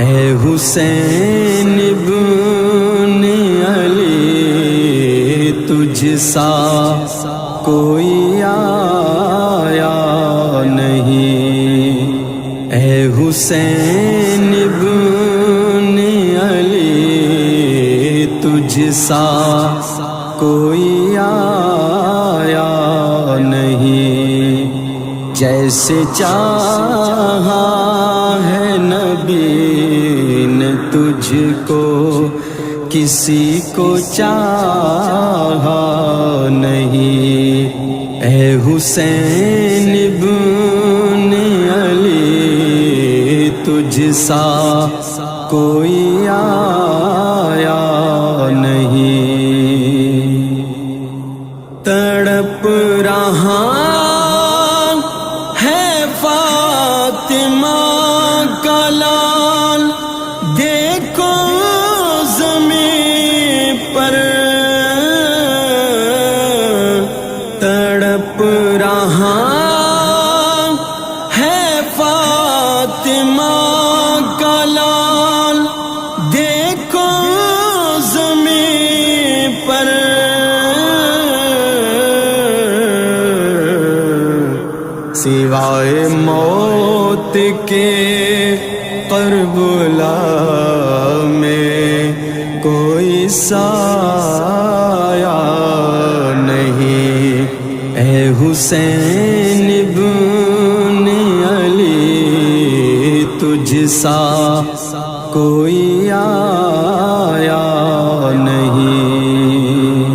اے حسین ابن علی تجھ سا کوئی آیا نہیں، اے حسین ابن علی تجھ سا کوئی آیا نہیں، جیسے چاہا ہے نبی نے تجھ کو کسی کو چاہا نہیں، اے حسین ابن علی تجھ سا کوئی آیا نہیں، تڑپ رہا ہے فاطمہ کا لال، دیکھو زمین پر تڑپ رہا ہے فاطمہ کا لال، دیکھو زمین پر سوائے موت کے کربلا میں کوئی سایہ نہیں، اے حسین ابن علی تجھ سا کوئی آیا نہیں،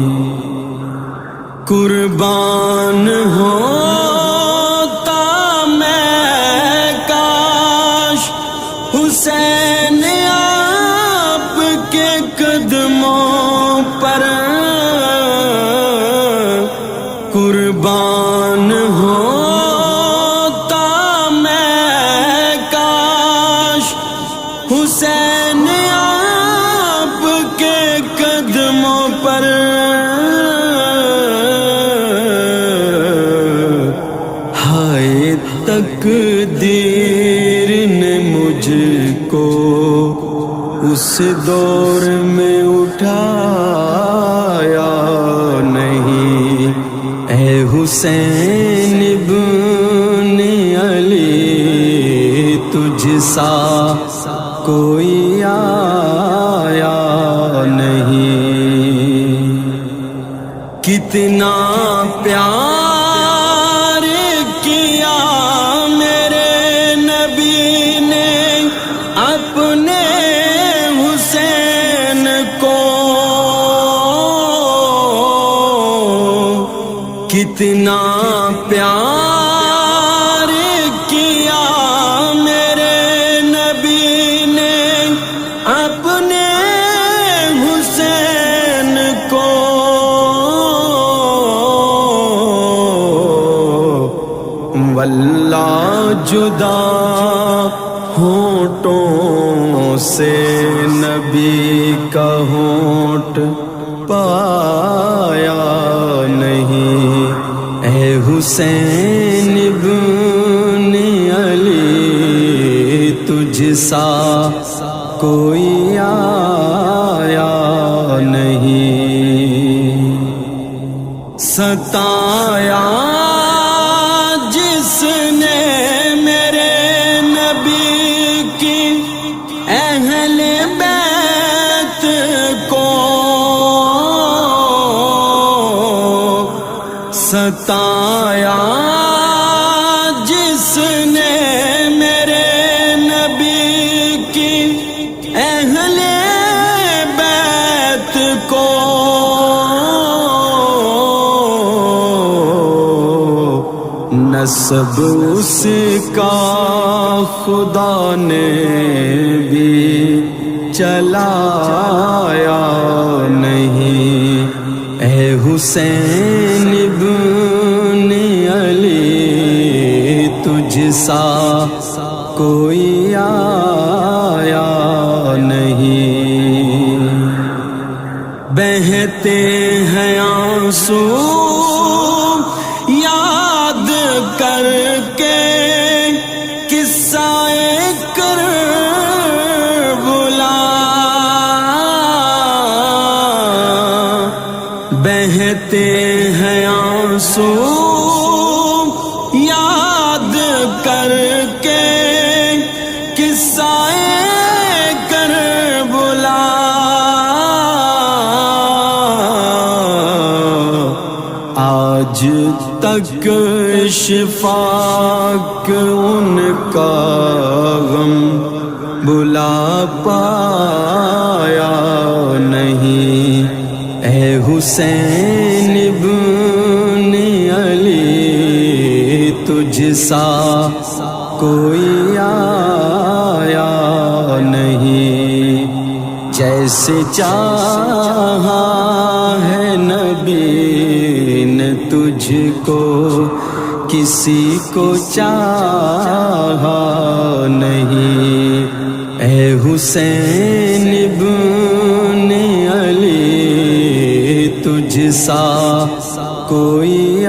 قربان ہو حسین آپ کے قدموں پر، قربان ہوتا میں کاش حسین آپ کے قدموں پر، ہائے تقدیر نے مجھ کو اس دور میں اٹھایا نہیں، اے حسین ابن علی تجھ سا کوئی آیا نہیں، کتنا پیار کیا میرے نبی نے اپنے حسین کو، کتنا پیار کیا میرے نبی نے اپنے حسین کو، واللہ جدا ہونٹوں سے نبی کا ہونٹ پایا نہیں، اے حسین ابن علی تجھ سا کوئی آیا نہیں، ستایا جس نے میرے نبی کی اہل بیت کو، ستایا جس نے میرے نبی کی اہل بیت کو، نسب اس کا خدا نے بھی چلایا نہیں، اے حسین ابن علی تجھ سا کوئی آیا نہیں، بہتے ہیں آنسو یاد کر کے قصہ معصوم یاد کر کے قصہ کربلا آج تک شفاق ان کا غم بلا پایا نہیں، اے حسین ابن علی تجھ سا کوئی آیا نہیں، جیسے چاہا ہے نبی نے تجھ کو کسی کو چاہا نہیں، اے حسین ابن علی تجھ سا کوئی